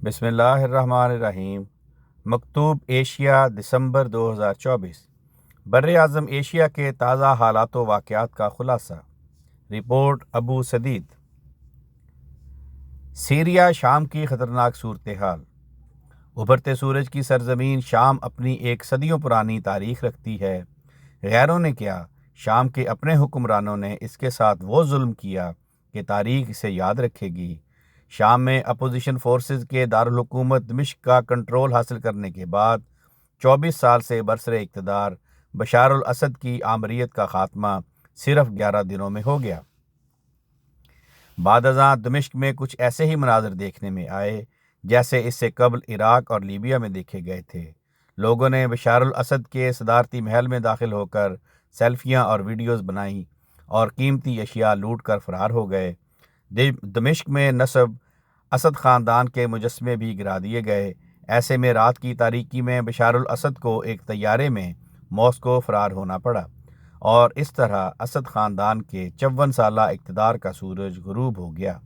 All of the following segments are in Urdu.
بسم اللہ الرحمن الرحیم۔ مکتوب ایشیا دسمبر 2024۔ بر اعظم ایشیا کے تازہ حالات و واقعات کا خلاصہ۔ رپورٹ ابو سدید۔ سیریا شام کی خطرناک صورتحال۔ ابھرتے سورج کی سرزمین شام اپنی ایک صدیوں پرانی تاریخ رکھتی ہے۔ غیروں نے کیا، شام کے اپنے حکمرانوں نے اس کے ساتھ وہ ظلم کیا کہ تاریخ اسے یاد رکھے گی۔ شام میں اپوزیشن فورسز کے دارالحکومت دمشق کا کنٹرول حاصل کرنے کے بعد 24 سال سے برسر اقتدار بشار الاسد کی آمریت کا خاتمہ صرف 11 دنوں میں ہو گیا۔ بعد ازاں دمشق میں کچھ ایسے ہی مناظر دیکھنے میں آئے جیسے اس سے قبل عراق اور لیبیا میں دیکھے گئے تھے۔ لوگوں نے بشار الاسد کے صدارتی محل میں داخل ہو کر سیلفیاں اور ویڈیوز بنائیں اور قیمتی اشیاء لوٹ کر فرار ہو گئے۔ دمشق میں نصب اسد خاندان کے مجسمے بھی گرا دیے گئے۔ ایسے میں رات کی تاریکی میں بشار الاسد کو ایک طیارے میں ماسکو فرار ہونا پڑا اور اس طرح اسد خاندان کے 54 سالہ اقتدار کا سورج غروب ہو گیا۔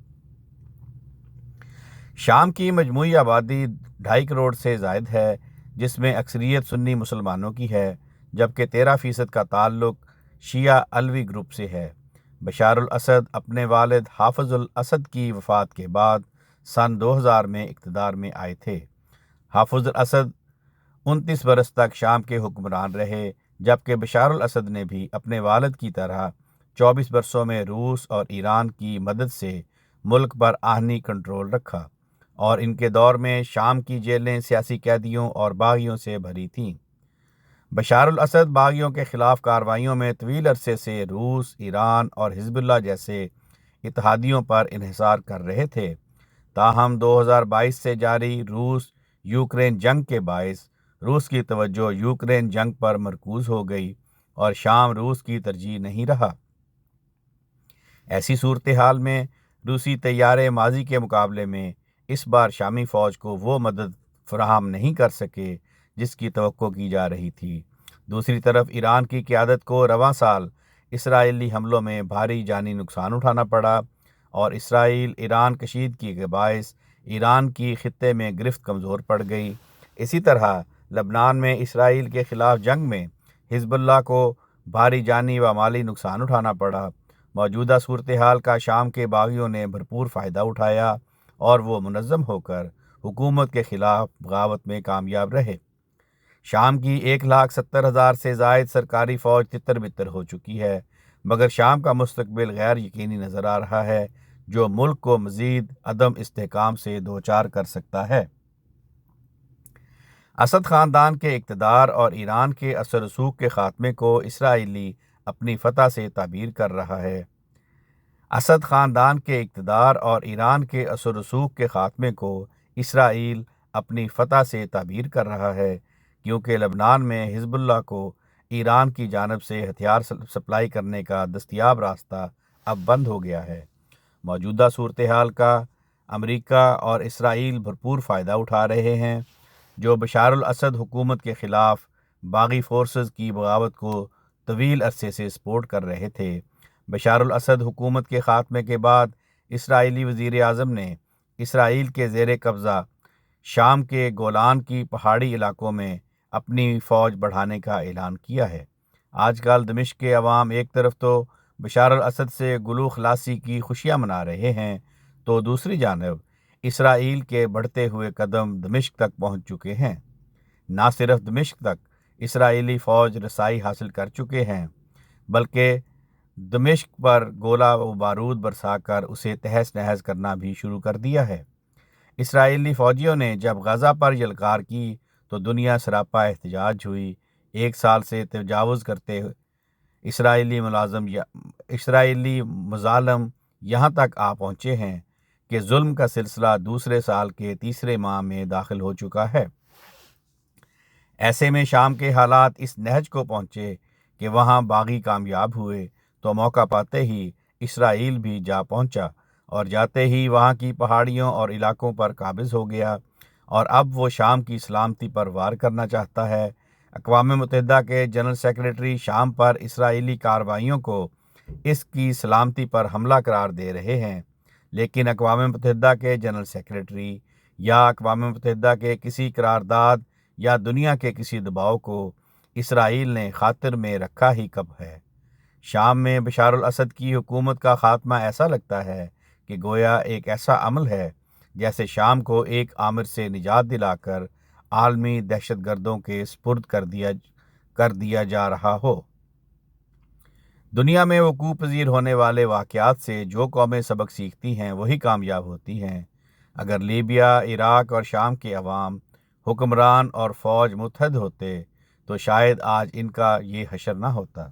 شام کی مجموعی آبادی 2.5 کروڑ سے زائد ہے، جس میں اکثریت سنی مسلمانوں کی ہے، جبکہ 13% کا تعلق شیعہ علوی گروپ سے ہے۔ بشار الاسد اپنے والد حافظ الاسد کی وفات کے بعد سن 2000 میں اقتدار میں آئے تھے۔ حافظ الاسد 29 برس تک شام کے حکمران رہے، جبکہ بشار الاسد نے بھی اپنے والد کی طرح 24 برسوں میں روس اور ایران کی مدد سے ملک پر آہنی کنٹرول رکھا، اور ان کے دور میں شام کی جیلیں سیاسی قیدیوں اور باغیوں سے بھری تھیں۔ بشار الاسد باغیوں کے خلاف کارروائیوں میں طویل عرصے سے روس، ایران اور حزب اللہ جیسے اتحادیوں پر انحصار کر رہے تھے۔ تاہم 2022 سے جاری روس یوکرین جنگ کے باعث روس کی توجہ یوکرین جنگ پر مرکوز ہو گئی اور شام روس کی ترجیح نہیں رہا۔ ایسی صورتحال میں روسی طیارے ماضی کے مقابلے میں اس بار شامی فوج کو وہ مدد فراہم نہیں کر سکے جس کی توقع کی جا رہی تھی۔ دوسری طرف ایران کی قیادت کو رواں سال اسرائیلی حملوں میں بھاری جانی نقصان اٹھانا پڑا اور اسرائیل ایران کشیدگی کے باعث ایران کی خطے میں گرفت کمزور پڑ گئی۔ اسی طرح لبنان میں اسرائیل کے خلاف جنگ میں حزب اللہ کو بھاری جانی و مالی نقصان اٹھانا پڑا۔ موجودہ صورتحال کا شام کے باغیوں نے بھرپور فائدہ اٹھایا اور وہ منظم ہو کر حکومت کے خلاف بغاوت میں کامیاب رہے۔ شام کی 1,70,000 سے زائد سرکاری فوج تتر بتر ہو چکی ہے، مگر شام کا مستقبل غیر یقینی نظر آ رہا ہے، جو ملک کو مزید عدم استحکام سے دوچار کر سکتا ہے۔ اسد خاندان کے اقتدار اور ایران کے اثر و رسوخ کے خاتمے کو اسرائیلی اپنی فتح سے تعبیر کر رہا ہے۔ اسد خاندان کے اقتدار اور ایران کے اثر و رسوخ کے خاتمے کو اسرائیل اپنی فتح سے تعبیر کر رہا ہے، کیونکہ لبنان میں حزب اللہ کو ایران کی جانب سے ہتھیار سپلائی کرنے کا دستیاب راستہ اب بند ہو گیا ہے۔ موجودہ صورتحال کا امریکہ اور اسرائیل بھرپور فائدہ اٹھا رہے ہیں، جو بشار الاسد حکومت کے خلاف باغی فورسز کی بغاوت کو طویل عرصے سے سپورٹ کر رہے تھے۔ بشار الاسد حکومت کے خاتمے کے بعد اسرائیلی وزیر اعظم نے اسرائیل کے زیر قبضہ شام کے گولان کی پہاڑی علاقوں میں اپنی فوج بڑھانے کا اعلان کیا ہے۔ آج کل دمشق کے عوام ایک طرف تو بشار الاسد سے گلو خلاصی کی خوشیاں منا رہے ہیں، تو دوسری جانب اسرائیل کے بڑھتے ہوئے قدم دمشق تک پہنچ چکے ہیں۔ نہ صرف دمشق تک اسرائیلی فوج رسائی حاصل کر چکے ہیں، بلکہ دمشق پر گولہ و بارود برسا کر اسے تہس نہس کرنا بھی شروع کر دیا ہے۔ اسرائیلی فوجیوں نے جب غزہ پر یلغار کی تو دنیا سراپا احتجاج ہوئی۔ 1 سال سے تجاوز کرتے اسرائیلی مظالم یہاں تک آ پہنچے ہیں کہ ظلم کا سلسلہ دوسرے سال کے تیسرے ماہ میں داخل ہو چکا ہے۔ ایسے میں شام کے حالات اس نہج کو پہنچے کہ وہاں باغی کامیاب ہوئے تو موقع پاتے ہی اسرائیل بھی جا پہنچا اور جاتے ہی وہاں کی پہاڑیوں اور علاقوں پر قابض ہو گیا، اور اب وہ شام کی سلامتی پر وار کرنا چاہتا ہے۔ اقوام متحدہ کے جنرل سیکریٹری شام پر اسرائیلی کارروائیوں کو اس کی سلامتی پر حملہ قرار دے رہے ہیں، لیکن اقوام متحدہ کے جنرل سیکریٹری یا اقوام متحدہ کے کسی قرارداد یا دنیا کے کسی دباؤ کو اسرائیل نے خاطر میں رکھا ہی کب ہے۔ شام میں بشار الاسد کی حکومت کا خاتمہ ایسا لگتا ہے کہ گویا ایک ایسا عمل ہے جیسے شام کو ایک آمر سے نجات دلا کر عالمی دہشت گردوں کے سپرد کر دیا جا رہا ہو۔ دنیا میں وقوع پذیر ہونے والے واقعات سے جو قومیں سبق سیکھتی ہیں وہی کامیاب ہوتی ہیں۔ اگر لیبیا، عراق اور شام کے عوام، حکمران اور فوج متحد ہوتے تو شاید آج ان کا یہ حشر نہ ہوتا۔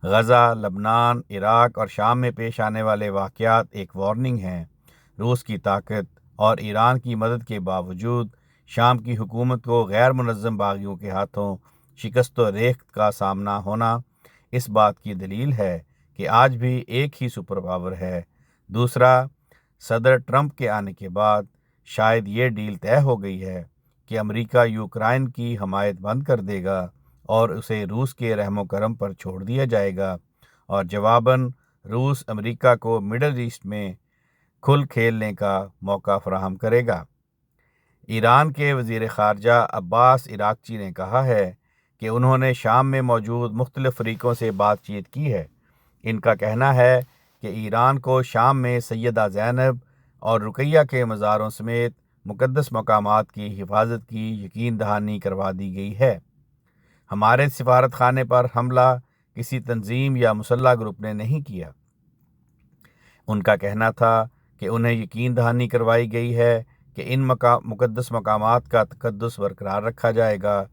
غزہ، لبنان، عراق اور شام میں پیش آنے والے واقعات ایک وارننگ ہیں۔ روس کی طاقت اور ایران کی مدد کے باوجود شام کی حکومت کو غیر منظم باغیوں کے ہاتھوں شکست و ریخت کا سامنا ہونا اس بات کی دلیل ہے کہ آج بھی ایک ہی سپر پاور ہے۔ دوسرا، صدر ٹرمپ کے آنے کے بعد شاید یہ ڈیل طے ہو گئی ہے کہ امریکہ یوکرائن کی حمایت بند کر دے گا اور اسے روس کے رحم و کرم پر چھوڑ دیا جائے گا، اور جواباً روس امریکہ کو مڈل ایسٹ میں کھل کھیلنے کا موقع فراہم کرے گا۔ ایران کے وزیر خارجہ عباس عراقچی نے کہا ہے کہ انہوں نے شام میں موجود مختلف فریقوں سے بات چیت کی ہے۔ ان کا کہنا ہے کہ ایران کو شام میں سیدہ زینب اور رقیہ کے مزاروں سمیت مقدس مقامات کی حفاظت کی یقین دہانی کروا دی گئی ہے۔ ہمارے سفارت خانے پر حملہ کسی تنظیم یا مسلح گروپ نے نہیں کیا۔ ان کا کہنا تھا کہ انہیں یقین دہانی کروائی گئی ہے کہ ان مقدس مقامات کا تقدس برقرار رکھا جائے گا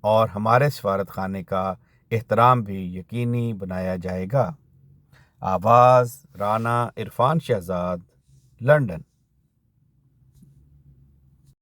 اور ہمارے سفارت خانے کا احترام بھی یقینی بنایا جائے گا۔ آواز رانا عرفان شہزاد، لندن۔